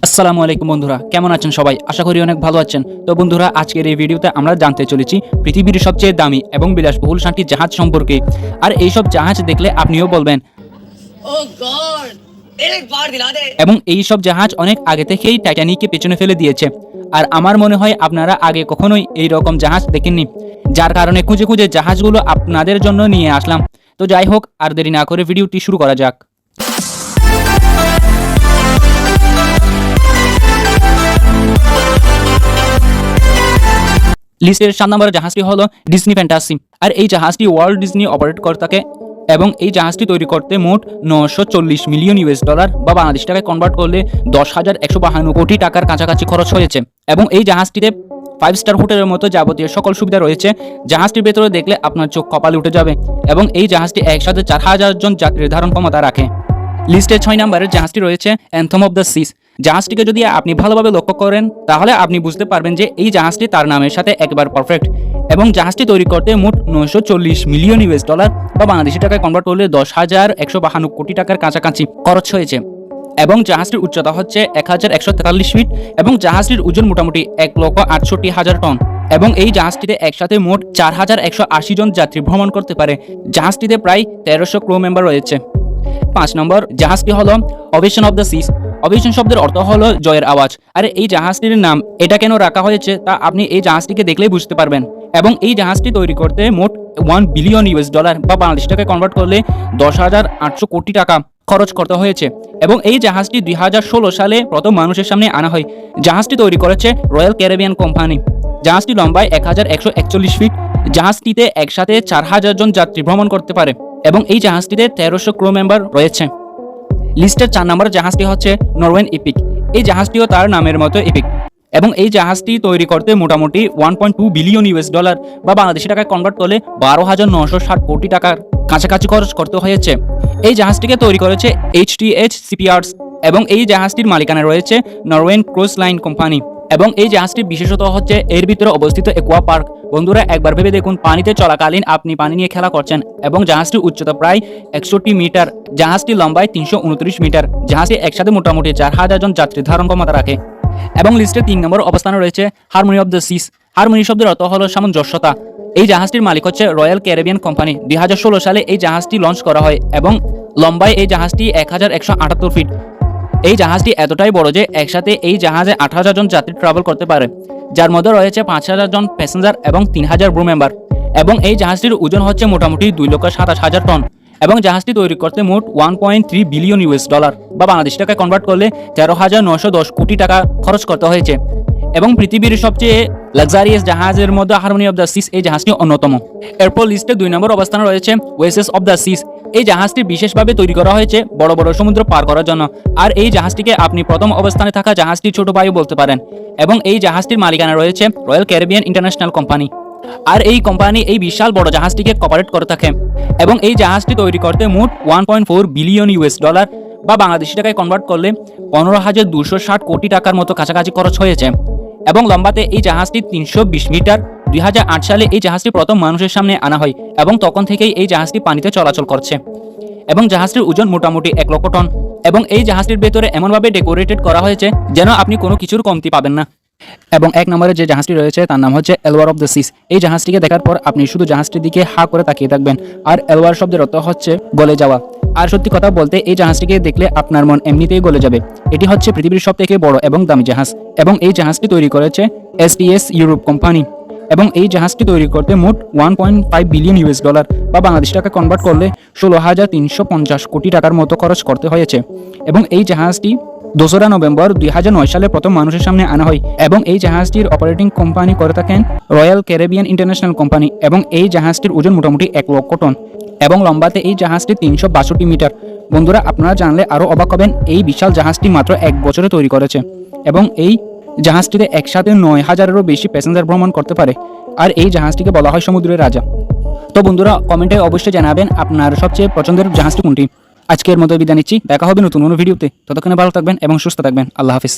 আসসালামু আলাইকুম বন্ধুরা, কেমন আছেন সবাই? আশা করি অনেক ভালো আছেন। তো বন্ধুরা, আজকের এই ভিডিওতে আমরা জানতে চলেছি পৃথিবীর সবচেয়ে দামি এবং বিলাসবহুল 7টি জাহাজ সম্পর্কে। আর এইসব জাহাজ দেখলে আপনিও বলবেন Oh God! एक बार दिला दे। এবং এই সব জাহাজ অনেক আগে থেকেই টাইটানিককে পেছনে ফেলে দিয়েছে। আর আমার মনে হয় আপনারা আগে কখনোই এই রকম জাহাজ দেখেননি, যার কারণে খুঁজে খুঁজে জাহাজগুলো আপনাদের জন্য নিয়ে আসলাম। তো যাই হোক, আর দেরি না করে ভিডিওটি শুরু করা যাক। লিস্টের 7 নম্বরের জাহাজটি হলো ডিজনি ফ্যান্টাসি। আর এই জাহাজটি ওয়ার্ল্ড ডিজনি অপারেট করে থাকে এবং এই জাহাজটি তৈরি করতে মোট $940 মিলিয়ন বা বাংলাদেশ টাকায় কনভার্ট করলে 10,152 কোটি টাকার কাছাকাছি খরচ হয়েছে। এবং এই জাহাজটিতে 5 স্টার হোটেলের মতো যাবতীয় সকল সুবিধা রয়েছে। জাহাজটির ভেতরে দেখলে আপনার চোখ কপালে উঠে যাবে এবং এই জাহাজটি একসাথে 4,000 জন যাত্রীর ধারণ ক্ষমতা রাখে। লিস্টে 6 নম্বরের জাহাজটি রয়েছে অ্যান্থম অফ দ্য সিস। জাহাজটিকে যদি আপনি ভালোভাবে লক্ষ্য করেন তাহলে আপনি বুঝতে পারবেন যে এই জাহাজটি তার নামের সাথে একবার পারফেক্ট। এবং জাহাজটি তৈরি করতে মোট $940 মিলিয়ন বা বাংলাদেশি টাকায় কনভার্ট করলে 10,152 কোটি টাকার কাছাকাছি খরচ হয়েছে। এবং জাহাজটির উচ্চতা হচ্ছে 1,143 ফিট এবং জাহাজটির ওজন মোটামুটি 1,68,000 টন। এবং এই জাহাজটিতে একসাথে মোট 4,180 জন যাত্রী ভ্রমণ করতে পারে। জাহাজটিতে প্রায় 1300 ক্রু মেম্বার রয়েছে। 5 নম্বর জাহাজটি হলো Ovation of the Seas. Ovation শব্দের অর্থ হলো জয়ের আওয়াজ। আর এই জাহাজটির নাম এটা কেন রাখা হয়েছে তা আপনি এই জাহাজটিকে দেখলেই বুঝতে পারবেন। এবং এই জাহাজটি তৈরি করতে মোট $1 বিলিয়ন বা বাংলাদেশ টাকায় কনভার্ট করলে 10,800 কোটি টাকা খরচ করতে হয়েছে। এবং এই জাহাজটি 2016 সালে প্রথম মানুষের সামনে আনা হয়। জাহাজটি তৈরি করেছে রয়্যাল ক্যারিবিয়ান কোম্পানি। জাহাজটি লম্বায় 1,141 ফিট। জাহাজটিতে একসাথে 4,000 জন যাত্রী ভ্রমণ করতে পারে এবং এই জাহাজটিতে 1300 ক্রু মেম্বার রয়েছে। লিস্টের 4 নম্বর জাহাজটি হচ্ছে নরওয়েন ইপিক। এই জাহাজটিও তার নামের মতো ইপিক এবং এই জাহাজটি তৈরি করতে মোটামুটি $1.2 বিলিয়ন বা বাংলাদেশি টাকায় কনভার্ট করলে 12,960 কোটি টাকার কাছাকাছি খরচ করতে হয়েছে। এই জাহাজটিকে তৈরি করেছে HTH শিপইয়ার্ডস এবং এই জাহাজটির মালিকানা রয়েছে নরওয়েন ক্রুজ লাইন কোম্পানি। এবং এই জাহাজটির বিশেষত হচ্ছে এর ভিতরে অবস্থিত একুয়া পার্ক। বন্ধুরা, একবার ভেবে দেখুন, পানিতে চলাকালীন আপনি পানি নিয়ে খেলা করছেন এবং জাহাজটির উচ্চতা প্রায় 61 মিটার। জাহাজটি লম্বায় 329 মিটার। জাহাজটি একসাথে মোটামুটি 4,000 জন যাত্রী ধারণ ক্ষমতা রাখে। এবং লিস্টে 3 নম্বর অবস্থানে রয়েছে Harmony of the Seas. Harmony শব্দের অর্থ হলো সামঞ্জস্যতা। এই জাহাজটির মালিক হচ্ছে রয়্যাল ক্যারিবিয়ান কোম্পানি। 2016 সালে এই জাহাজটি লঞ্চ করা হয় এবং লম্বায় এই জাহাজটি 1,178 ফিট। এই জাহাজটি এতটাই বড় যে একসাথে এই জাহাজে 8,000 জন যাত্রী ট্রাভেল করতে পারে, যার মধ্যে রয়েছে 5,000 জন প্যাসেঞ্জার এবং 3,000 ক্রু মেম্বার। এবং এই জাহাজটির ওজন হচ্ছে মোটামুটি 2,27,000 টন। এবং জাহাজটি তৈরি করতে মোট $1.3 বিলিয়ন বা বাংলাদেশ টাকায় কনভার্ট করলে 13,910 কোটি টাকা খরচ করতে হয়েছে। এবং পৃথিবীর সবচেয়ে লাক্সারিয়াস জাহাজের মধ্যে হারমোনি অফ দ্য সিস এই জাহাজটি অন্যতম। এরপর লিস্টে 2 নম্বর অবস্থানে রয়েছে ওয়েসেস অফ দ্য সিস। এই জাহাজটি বিশেষভাবে তৈরি করা হয়েছে বড় বড় সমুদ্র পার করার জন্য। আর এই জাহাজটিকে আপনি প্রথম অবস্থানে থাকা জাহাজটির ছোট ভাইও বলতে পারেন। এবং এই জাহাজটির মালিকানা রয়েছে রয়্যাল ক্যারিবিয়ান ইন্টারন্যাশনাল কোম্পানি। আর এই কোম্পানি এই বিশাল বড় জাহাজটিকে অপারেট করে থাকে। এবং এই জাহাজটি তৈরি করতে মোট $1.4 বিলিয়ন বা বাংলাদেশি টাকায় কনভার্ট করলে 15,260 কোটি টাকার মতো কাছাকাছি খরচ হয়েছে। এবং লম্বাতে এই জাহাজটি 320 মিটার। 2008 সালে এই জাহাজটি প্রথম মানুষের সামনে আনা হয় এবং তখন থেকেই এই জাহাজটি পানিতে চলাচল করছে। এবং জাহাজটির ওজন মোটামুটি 1 লক্ষ টন। এবং এই জাহাজটির ভেতরে এমনভাবে ডেকোরেটেড করা হয়েছে যেন আপনি কোনো কিছুর কমতি পাবেন না। এবং 1 নম্বরে যে জাহাজটি রয়েছে তার নাম হচ্ছে এলওয়ার অফ দ্য সিস। এই জাহাজটিকে দেখার পর আপনি শুধু জাহাজটির দিকে হা করে তাকিয়ে থাকবেন। আর এলওয়ার শব্দের অর্থ হচ্ছে গলে যাওয়া। আর সত্যি কথা বলতে এই জাহাজটিকে দেখলে আপনার মন এমনিতেই গলে যাবে। এটি হচ্ছে পৃথিবীর সবথেকে বড় এবং দামি জাহাজ। এবং এই জাহাজটি তৈরি করেছে STS ইউরোপ কোম্পানি। এবং এই জাহাজটি তৈরি করতে মোট $1.5 বিলিয়ন বা বাংলাদেশ টাকা কনভার্ট করলে 16,350 কোটি টাকার মতো খরচ করতে হয়েছে। এবং এই জাহাজটি 2রা নভেম্বর 2009 সালে প্রথম মানুষের সামনে আনা হয়। এবং এই জাহাজটির অপারেটিং কোম্পানি করে থাকেন রয়্যাল ক্যারিবিয়ান ইন্টারন্যাশনাল কোম্পানি। এবং এই জাহাজটির ওজন মোটামুটি 1 লক্ষ টন। এবং লম্বাতে এই জাহাজটি 362 মিটার। বন্ধুরা, আপনারা জানলে আরও অবাক হবেন, এই বিশাল জাহাজটি মাত্র 1 বছরে তৈরি করেছে। এবং এই জাহাজটিতে একসাথে 9,000-এরও বেশি প্যাসেঞ্জার ভ্রমণ করতে পারে। আর এই জাহাজটিকে বলা হয় সমুদ্রের রাজা। তো বন্ধুরা, কমেন্টে অবশ্যই জানাবেন আপনার সবচেয়ে পছন্দের জাহাজটি কোনটি। আজকের মতো বিদায় নিচ্ছি। দেখা হবে নতুন কোনো ভিডিওতে। ততক্ষণে ভালো থাকবেন এবং সুস্থ থাকবেন। আল্লাহ হাফিজ।